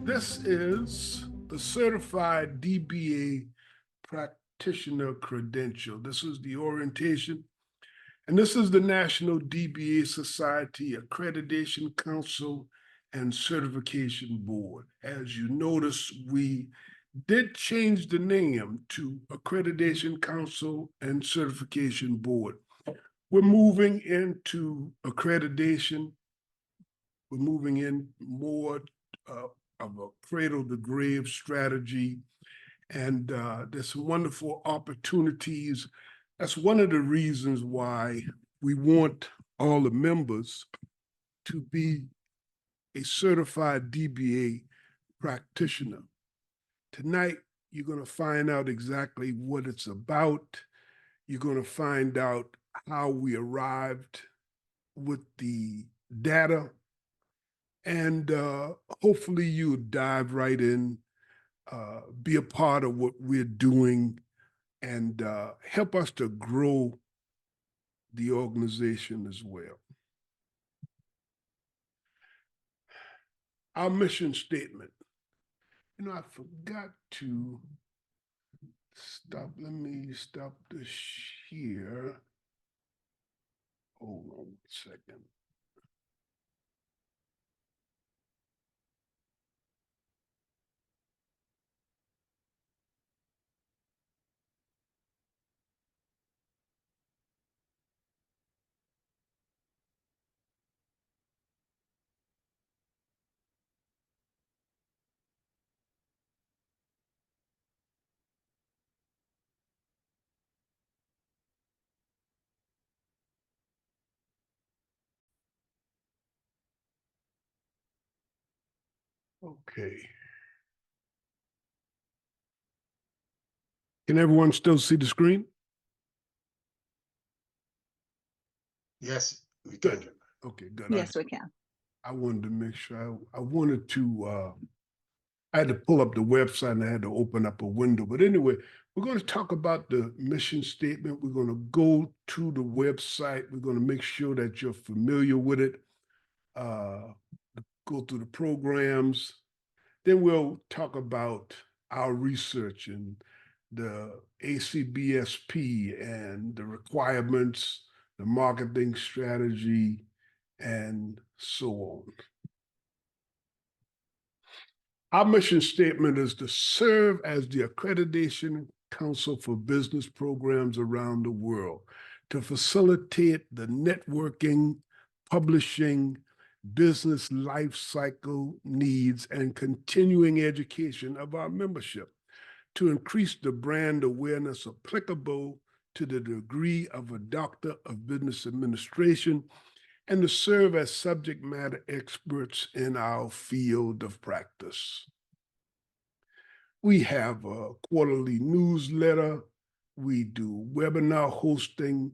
This is the Certified DBA Practitioner Credential. This is the orientation, and this is the National DBA Society Accreditation Council and Certification Board. As you notice, we did change the name to Accreditation Council and Certification Board. We're moving into accreditation. We're moving in more of a cradle to grave strategy. And there's some wonderful opportunities. That's one of the reasons why we want all the members to be a certified DBA practitioner. Tonight, you're going to find out exactly what it's about. You're going to find out how we arrived with the data. And hopefully you'll dive right in, be a part of what we're doing, and help us to grow the organization as well. Our mission statement. I forgot to stop. Let me stop this here. Hold on a second. Okay. Can everyone still see the screen? Yes, we Good. can. Okay, good. Yes, we can. I wanted to make sure I wanted to I had to pull up the website and I had to open up a window. But anyway, we're going to talk about the mission statement. We're going to go to the website. We're going to make sure that you're familiar with it. Go through the programs. Then we'll talk about our research and the ACBSP and the requirements, the marketing strategy, and so on. Our mission statement is to serve as the Accreditation Council for Business Programs around the world, to facilitate the networking, publishing, business life cycle needs, and continuing education of our membership, to increase the brand awareness applicable to the degree of a Doctor of Business Administration, and to serve as subject matter experts in our field of practice. We have a quarterly newsletter. We do webinar hosting,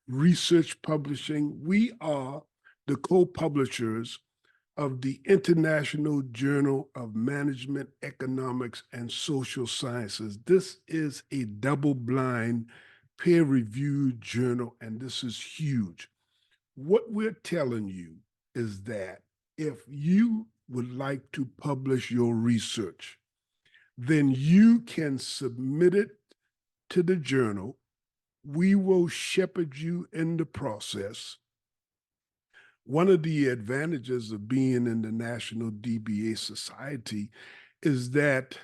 research publishing. We are the co-publishers of the International Journal of Management, Economics, and Social Sciences. This is a double-blind, peer-reviewed journal, and this is huge. What we're telling you is that if you would like to publish your research, then you can submit it to the journal. We will shepherd you in the process. One of the advantages of being in the National DBA Society is that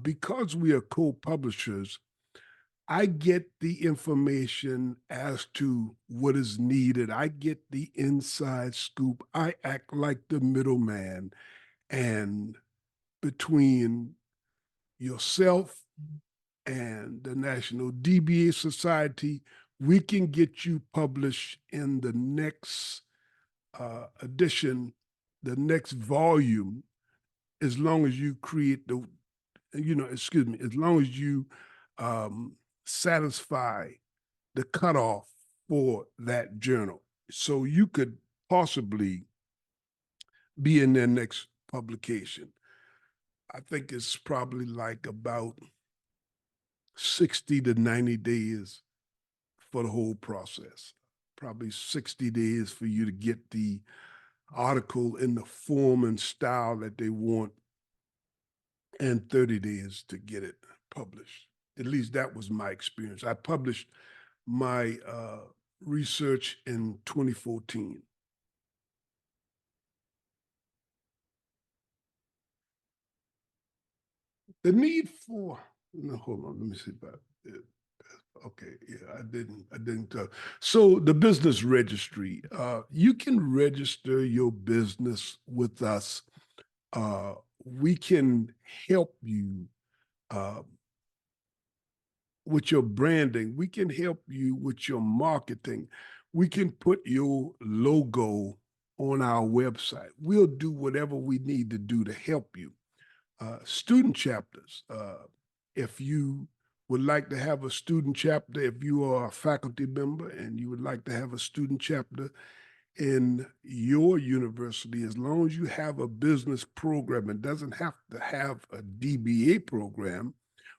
because we are co-publishers, I get the information as to what is needed. I get the inside scoop. I act like the middleman. And between yourself and the National DBA Society, we can get you published in the next edition, the next volume, as long as you create the, as long as you satisfy the cutoff for that journal. So you could possibly be in their next publication. I think it's probably like about 60 to 90 days for the whole process. Probably 60 days for you to get the article in the form and style that they want and 30 days to get it published. At least that was my experience. I published my research in 2014. The need for, no, hold on, let me see about it. Okay, yeah, I didn't. So the business registry, you can register your business with us. We can help you uh, with your branding. We can help you with your marketing. We can put your logo on our website. We'll do whatever we need to do to help you. Student chapters. If you would like to have a student chapter, if you are a faculty member and you would like to have a student chapter in your university, as long as you have a business program, it doesn't have to have a DBA program.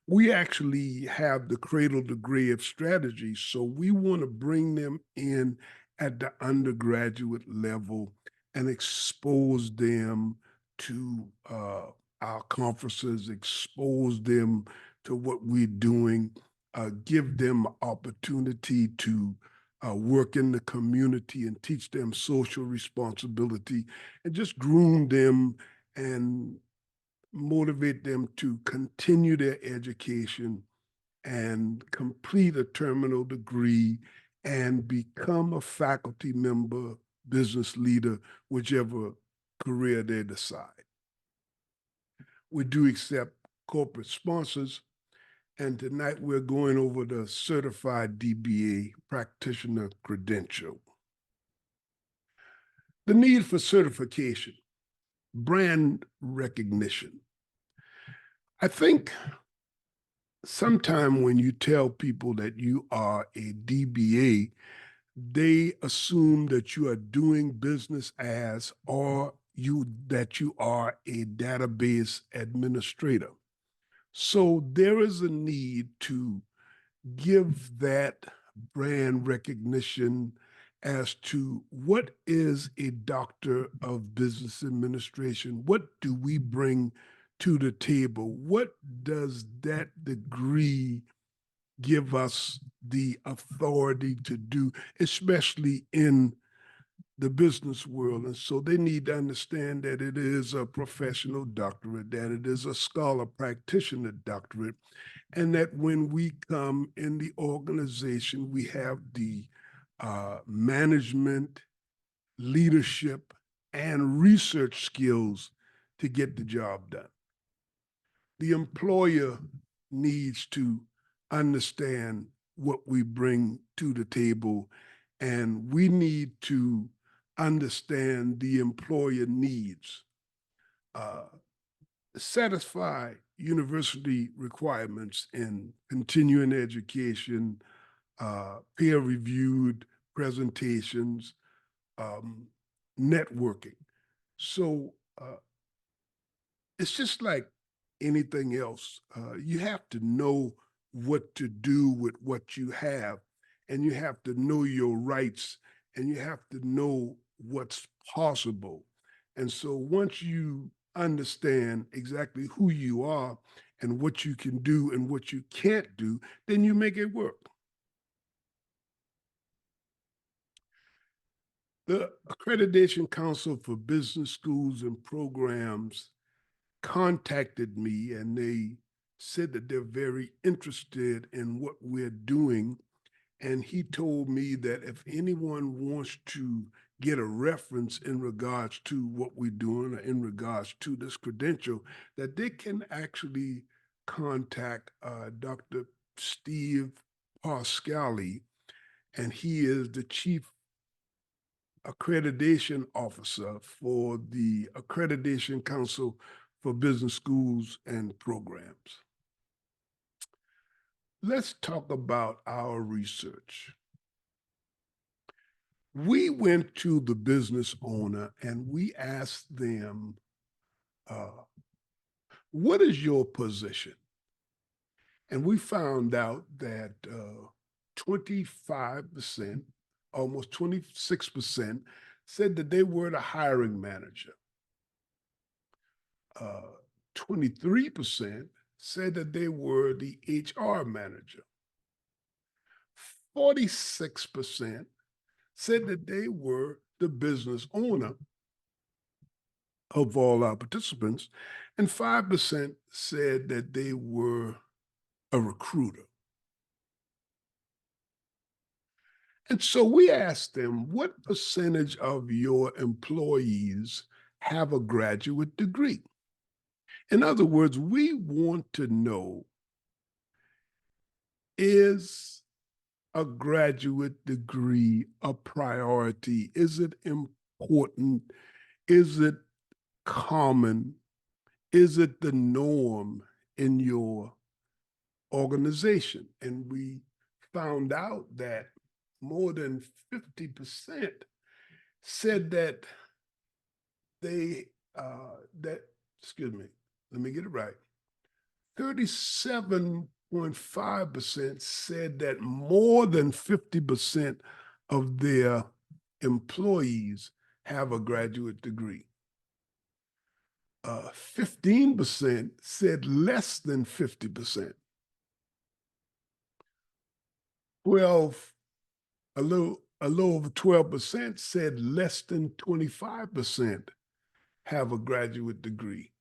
We actually have the cradle to grave strategy. So we want to bring them in at the undergraduate level and expose them to our conferences, expose them to what we're doing, give them opportunity to work in the community and teach them social responsibility and just groom them and motivate them to continue their education and complete a terminal degree and become a faculty member, business leader, whichever career they decide. We do accept corporate sponsors, and tonight we're going over the Certified DBA Practitioner Credential. The need for certification, brand recognition. I think sometime when you tell people that you are a DBA, they assume that you are doing business as or that you are a database administrator. So there is a need to give that brand recognition as to what is a doctor of business administration? What do we bring to the table? What does that degree give us the authority to do, especially in the business world? And so they need to understand that it is a professional doctorate, that it is a scholar practitioner doctorate, and that when we come in the organization, we have the management, leadership, and research skills to get the job done. The employer needs to understand what we bring to the table, and we need to understand the employer needs. Satisfy university requirements in continuing education, peer-reviewed presentations, networking. So it's just like anything else. You have to know what to do with what you have, and you have to know your rights, and you have to know what's possible. And so once you understand exactly who you are and what you can do and what you can't do, then you make it work. The Accreditation Council for Business Schools and Programs contacted me, and they said that they're very interested in what we're doing. And he told me that if anyone wants to get a reference in regards to what we're doing or in regards to this credential, that they can actually contact Dr. Steve Pascali, and he is the chief accreditation officer for the Accreditation Council for Business Schools and Programs. Let's talk about our research. We went to the business owner and we asked them, what is your position? And we found out that 25%, almost 26%, said that they were the hiring manager. 23% said that they were the HR manager. 46% said that they were the business owner of all our participants, and 5% said that they were a recruiter. And so we asked them, what percentage of your employees have a graduate degree? In other words, we want to know, is a graduate degree a priority? Is it important? Is it common? Is it the norm in your organization? And we found out that more than 50% said that excuse me, let me get it right. 37.5% said that more than 50% of their employees have a graduate degree. 15% said less than 50%. 12, a little over 12% said less than 25% have a graduate degree.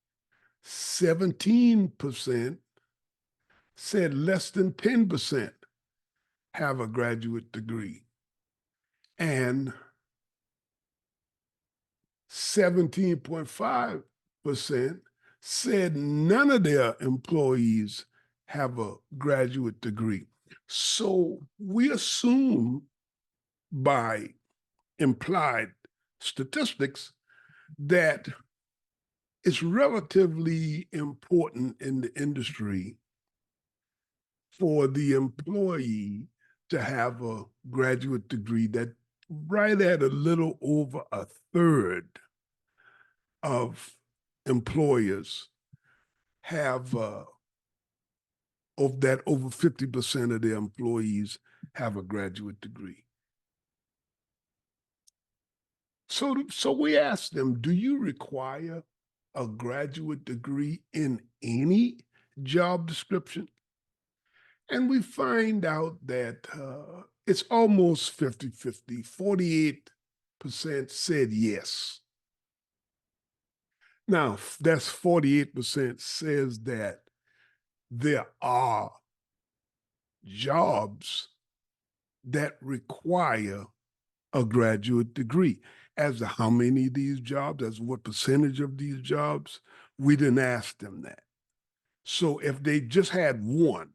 17% said less than 10% have a graduate degree. And 17.5% said none of their employees have a graduate degree. So we assume by implied statistics that it's relatively important in the industry for the employee to have a graduate degree, that right at a little over a third of employers have, of that, over 50% of their employees have a graduate degree. So we asked them, do you require a graduate degree in any job description? And we find out that it's almost 50-50. 48% said yes. Now, that's 48% says that there are jobs that require a graduate degree. As to how many of these jobs, as what percentage of these jobs, we didn't ask them that. So if they just had one,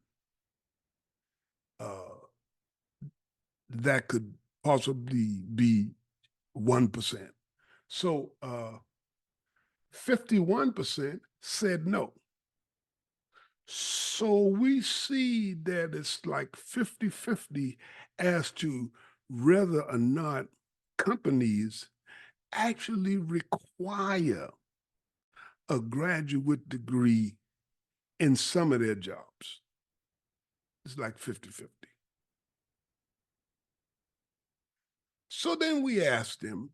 that could possibly be 1%. So 51% said no. So we see that it's like 50-50 as to whether or not companies actually require a graduate degree in some of their jobs. It's like 50-50. So then we asked him,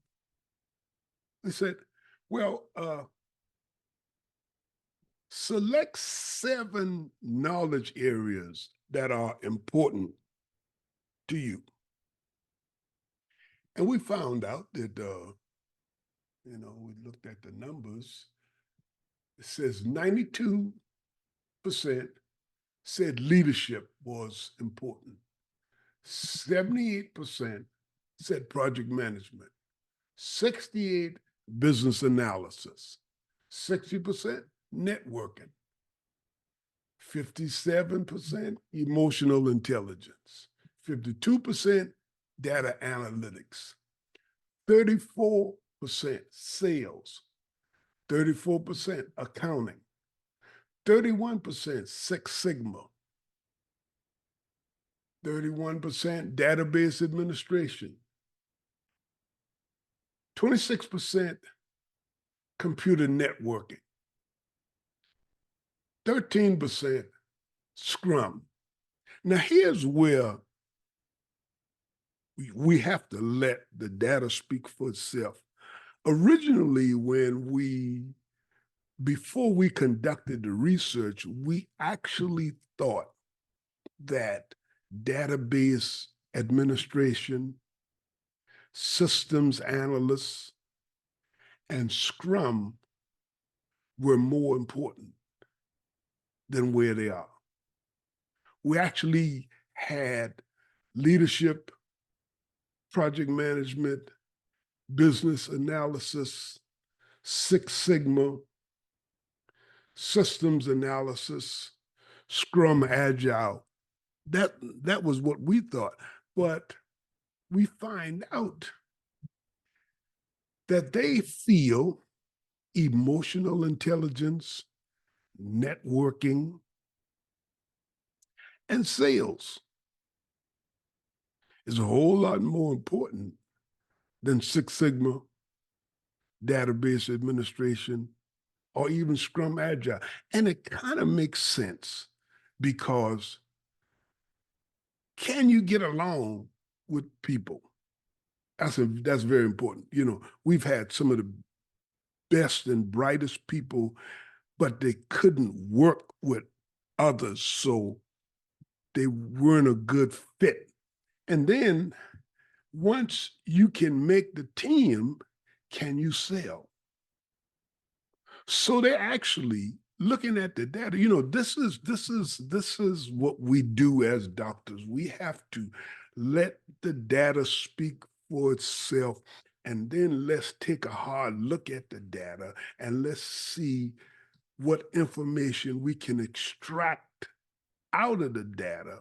we said, well, select 7 knowledge areas that are important to you. And we found out that, we looked at the numbers. It says 92% said leadership was important. 78% said project management. 68% business analysis. 60% networking. 57% emotional intelligence. 52% data analytics. 34% sales. 34% accounting. 31% Six Sigma. 31% database administration. 26% computer networking. 13% Scrum. Now, here's where we have to let the data speak for itself. Originally, when we before we conducted the research, we actually thought that database administration, systems analysts, and Scrum were more important than where they are. We actually had leadership, project management, business analysis, Six Sigma, systems analysis, Scrum Agile. That was what we thought. But we find out that they feel emotional intelligence, networking, and sales is a whole lot more important than Six Sigma, database administration, or even Scrum Agile. And it kind of makes sense because can you get along with people? That's very important. You know, we've had some of the best and brightest people, but they couldn't work with others, so they weren't a good fit. And then once you can make the team, can you sell? So they're actually looking at the data. You know, this is what we do as doctors. We have to let the data speak for itself, and then let's take a hard look at the data and let's see what information we can extract out of the data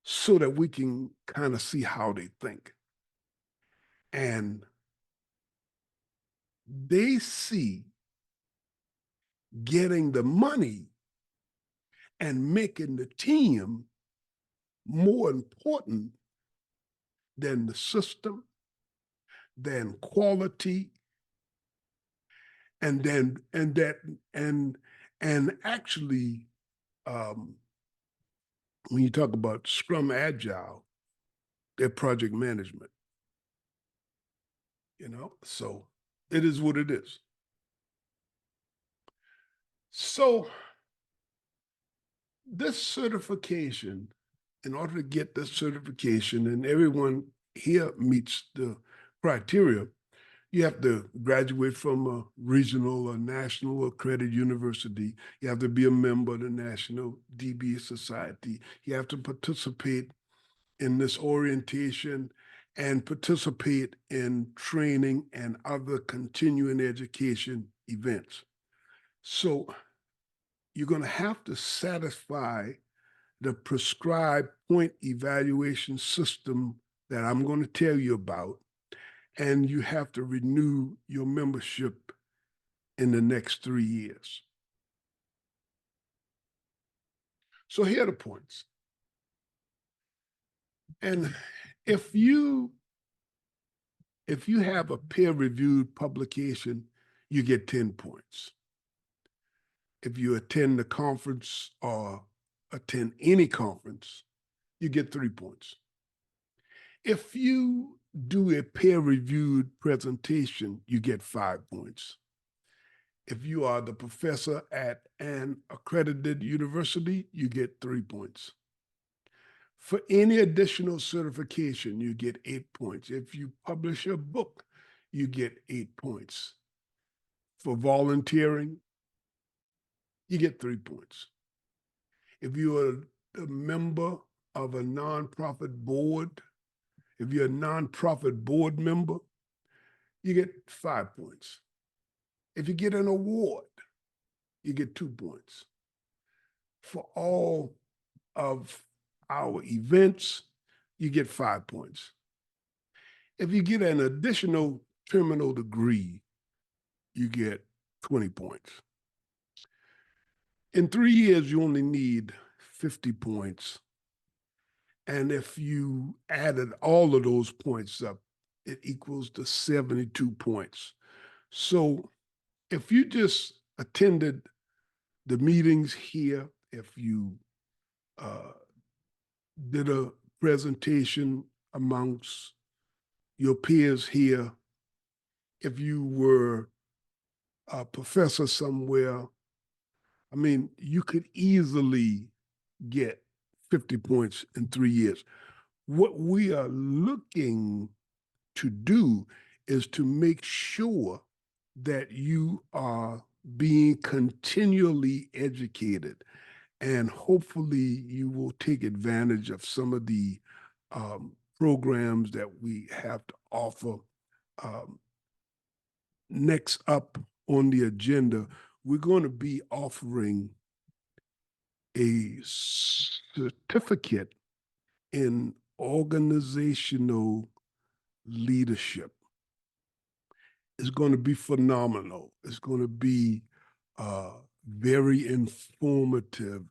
so that we can kind of see how they think. And they see getting the money and making the team more important than the system, than quality, and then and actually when you talk about Scrum Agile, they're project management. You know, so it is what it is. So this certification, in order to get this certification, and everyone here meets the criteria, you have to graduate from a regional or national accredited university. You have to be a member of the National DBA Society. You have to participate in this orientation and participate in training and other continuing education events. So you're going to have to satisfy the prescribed point evaluation system that I'm going to tell you about, and you have to renew your membership in the next 3 years. So here are the points. And if you have a peer-reviewed publication, you get 10 points. If you attend the conference or attend any conference, you get 3 points. If you do a peer-reviewed presentation, you get 5 points. If you are the professor at an accredited university, you get 3 points. For any additional certification, you get 8 points. If you publish a book, you get 8 points. For volunteering, you get 3 points. If you are a member of a nonprofit board, if you're a nonprofit board member, you get 5 points. If you get an award, you get 2 points. For all of our events, you get 5 points. If you get an additional terminal degree, you get 20 points. In 3 years, you only need 50 points. And if you added all of those points up, it equals to 72 points. So if you just attended the meetings here, if you did a presentation amongst your peers here, if you were a professor somewhere, I mean, you could easily get 50 points in 3 years. What we are looking to do is to make sure that you are being continually educated, and hopefully you will take advantage of some of the programs that we have to offer. Um, Next up on the agenda, we're going to be offering a certificate in organizational leadership. It's going to be phenomenal. It's going to be very informative.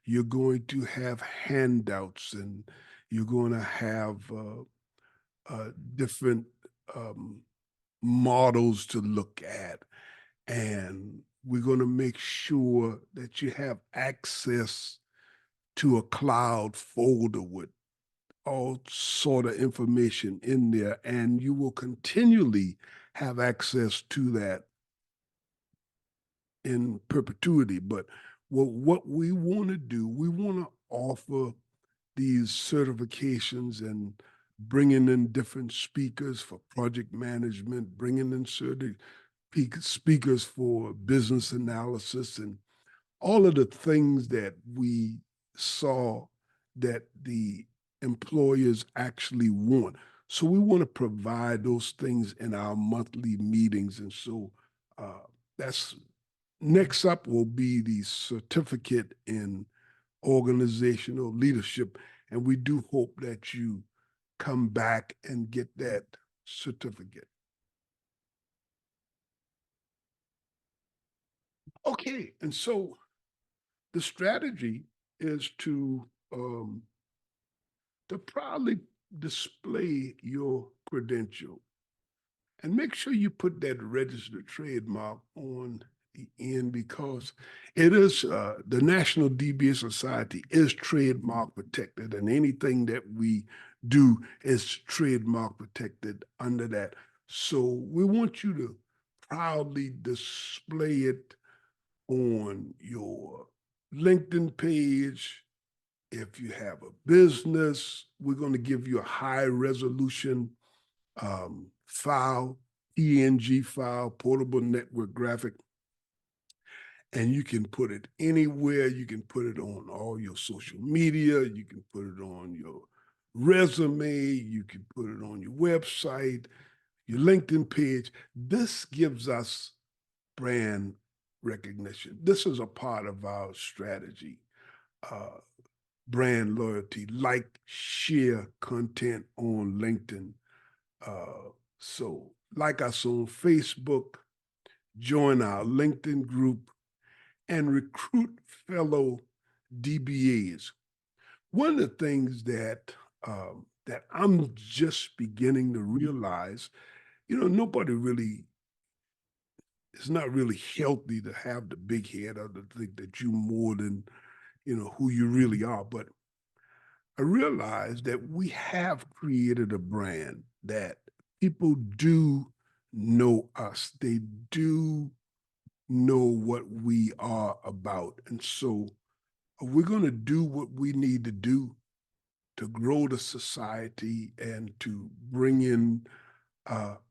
You're going to have handouts, and you're going to have different um, models to look at. And we're going to make sure that you have access to a cloud folder with all sort of information in there, and you will continually have access to that in perpetuity. But what we want to do, we want to offer these certifications and bringing in different speakers for project management, bringing in certain speakers for business analysis, and all of the things that we saw that the employers actually want. So we want to provide those things in our monthly meetings. And so that's next up will be the certificate in organizational leadership. And we do hope that you come back and get that certificate. Okay, and so the strategy is to proudly display your credential, and make sure you put that registered trademark on the end, because it is the National DBA Society is trademark protected, and anything that we do is trademark protected under that. So we want you to proudly display it on your LinkedIn page. If you have a business, we're going to give you a high resolution file, PNG file, portable network graphic, and you can put it anywhere. You can put it on all your social media. You can put it on your resume. You can put it on your website, your LinkedIn page. This gives us brand recognition. This is a part of our strategy. Brand loyalty, like, share content on LinkedIn. So like us on Facebook, join our LinkedIn group, and recruit fellow DBAs. One of the things that that I'm just beginning to realize, nobody really, it's not really healthy to have the big head or to think that you more than, who you really are. But I realized that we have created a brand that people do know us. They do know what we are about. And so we're going to do what we need to do to grow the society and to bring in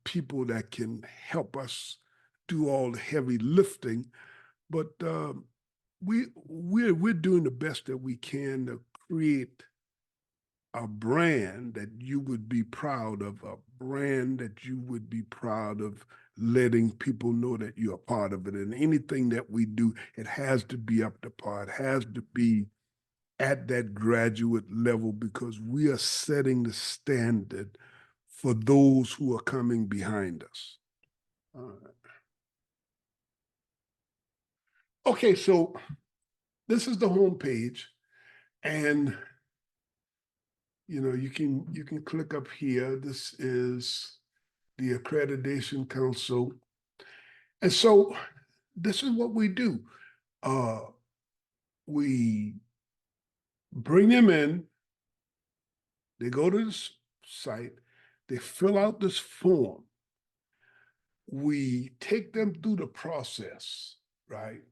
people that can help us do all the heavy lifting. But we're doing the best that we can to create a brand that you would be proud of, a brand that you would be proud of letting people know that you're a part of it. And anything that we do, it has to be up to par. It has to be at that graduate level, because we are setting the standard for those who are coming behind us. All right. Okay, so this is the homepage, and you can click up here. This is the Accreditation Council. And so this is what we do. We bring them in, they go to this site, they fill out this form. we take them through the process, right?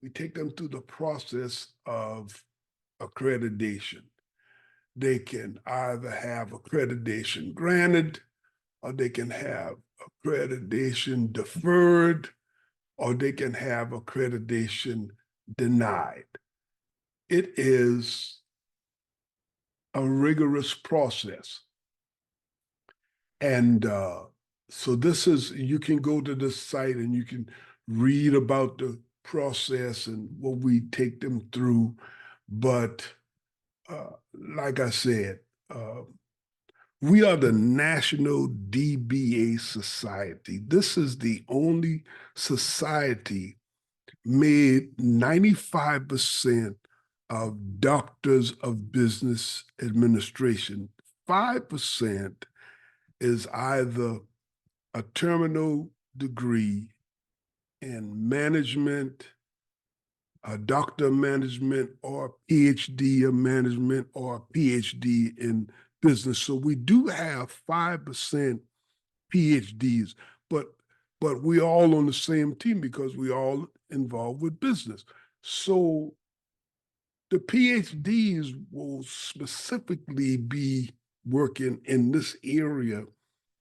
We take them through the process of accreditation. They can either have accreditation granted, or they can have accreditation deferred, or they can have accreditation denied. It is a rigorous process. And so this is, you can go to this site and you can read about the process and what we take them through. But like I said, we are the National DBA Society. This is the only society made 95% of doctors of business administration. 5% is either a terminal degree in management, a doctor of management, or a PhD of management, or a PhD in business. So we do have 5% PhDs, but we all on the same team because we all involved with business. So the PhDs will specifically be working in this area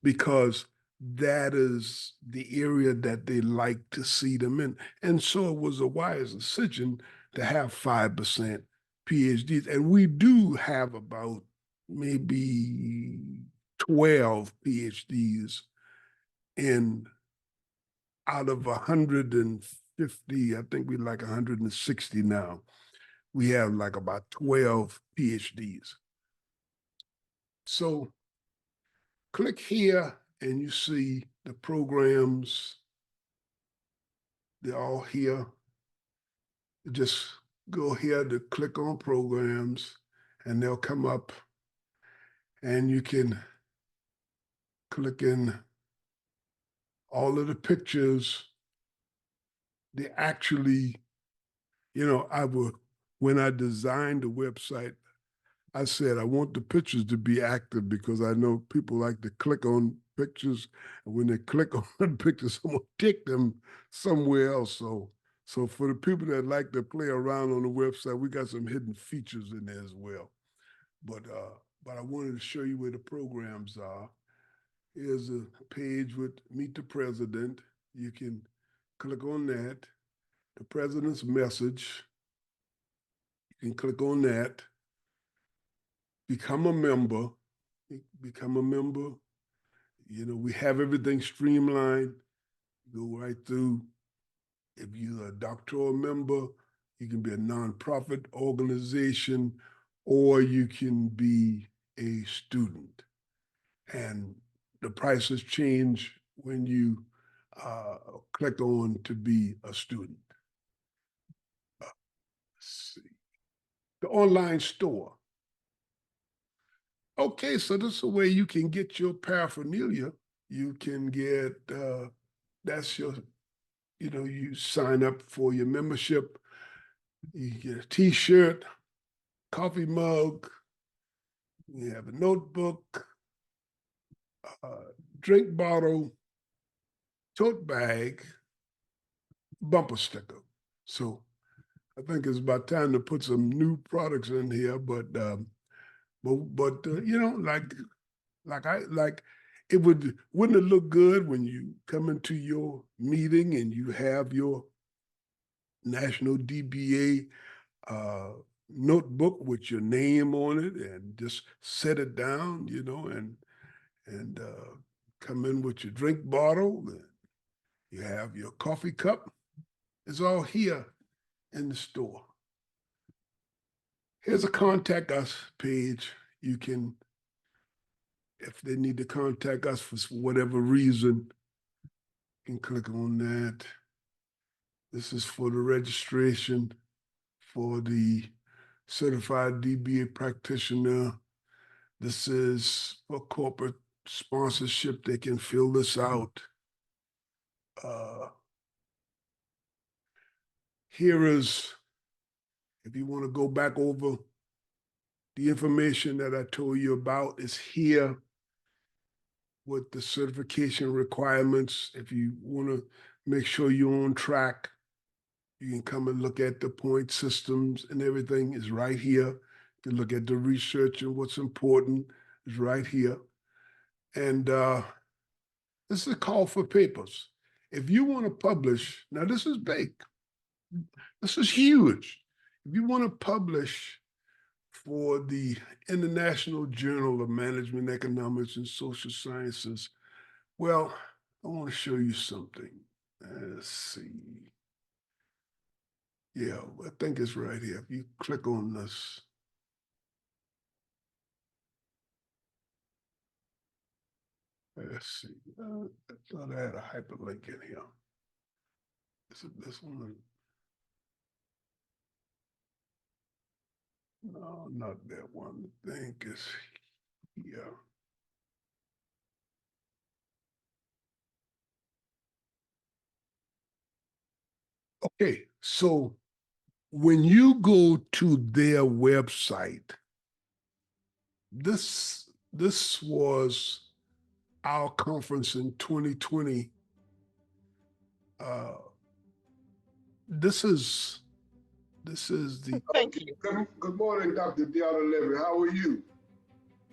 because that is the area that they like to see them in. And so it was a wise decision to have 5% PhDs. And we do have about maybe 12 PhDs in out of 150, I think we're like 160 now. We have like about 12 PhDs. So click here and you see the programs. They're all here. Just go here to click on programs and they'll come up and you can click in all of the pictures. They actually, when I designed the website, I said, I want the pictures to be active because I know people like to click on pictures. And when they click on the pictures, someone take them somewhere else. So for the people that like to play around on the website, we got some hidden features in there as well. But I wanted to show you where the programs are. Here's a page with Meet the President. You can click on that. The President's message. You can click on that. Become a member. Become a member. We have everything streamlined. Go right through. If you're a doctoral member, you can be a nonprofit organization, or you can be a student. And the prices change when you click on to be a student. Let's see. The online store. Okay, so this is a way you can get your paraphernalia. You can get, that's your, you sign up for your membership. You get a t-shirt, coffee mug, you have a notebook, drink bottle, tote bag, bumper sticker. So I think it's about time to put some new products in here, but wouldn't it look good when you come into your meeting and you have your National DBA notebook with your name on it and just set it down, and come in with your drink bottle. And you have your coffee cup. It's all here in the store. Here's a contact us page. You can, if they need to contact us for whatever reason, you can click on that. This is for the registration for the certified DBA practitioner. This is for corporate sponsorship. They can fill this out. Here is, if you want to go back over the information that I told you about, is here. with the certification requirements. If you want to make sure you're on track, you can come and look at the point systems and everything is right here. You can look at the research and what's important is right here. And this is a call for papers. If you want to publish, now this is big. This is huge. If you want to publish for the International Journal of Management, Economics, and Social Sciences, well, I want to show you something. Let's see. Yeah, I think it's right here. If you click on this. Let's see. I thought I had a hyperlink in here. Is it this one? No, not that one. I think it's here. Okay, so when you go to their website, this was our conference in 2020. This is the. Thank you. Good morning, Dr. Deanna Levy. How are you?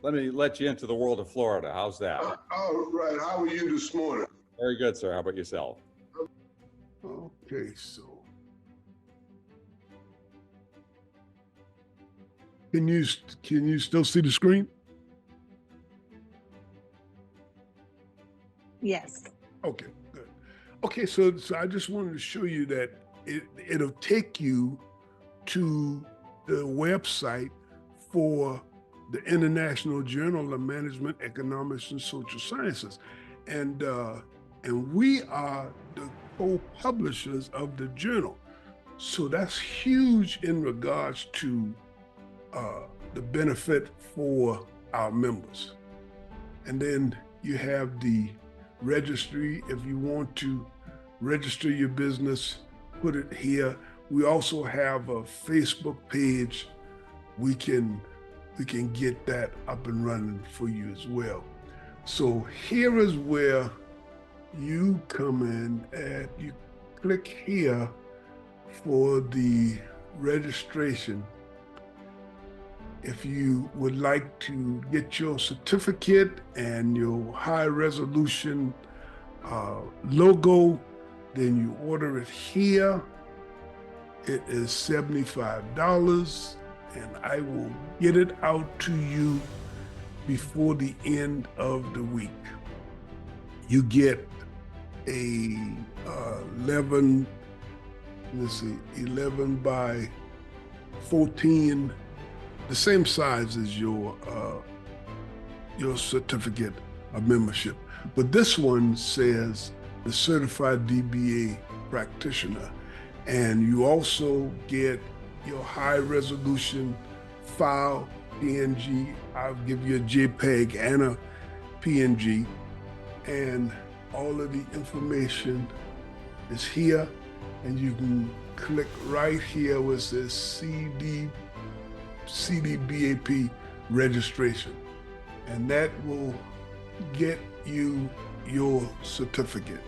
Let me let you into the world of Florida. How's that? All right. How are you this morning? Very good, sir. How about yourself? Okay, so can you still see the screen? Yes. Okay, good. Okay, so I just wanted to show you that it'll take you to the website for the International Journal of Management, Economics, and Social Sciences, and we are the co-publishers of the journal. So that's huge in regards to the benefit for our members. And then you have the registry. If you want to register your business, put it here. We also have a Facebook page. We can get that up and running for you as well. So here is where you come in and you click here for the registration. If you would like to get your certificate and your high resolution logo, then you order it here. It is $75, and I will get it out to you before the end of the week. You get a 11 by 14, the same size as your certificate of membership. But this one says the Certified DBA Practitioner. And you also get your high resolution file, PNG. I'll give you a JPEG and a PNG. And all of the information is here. And you can click right here where it says CDBAP registration. And that will get you your certificate.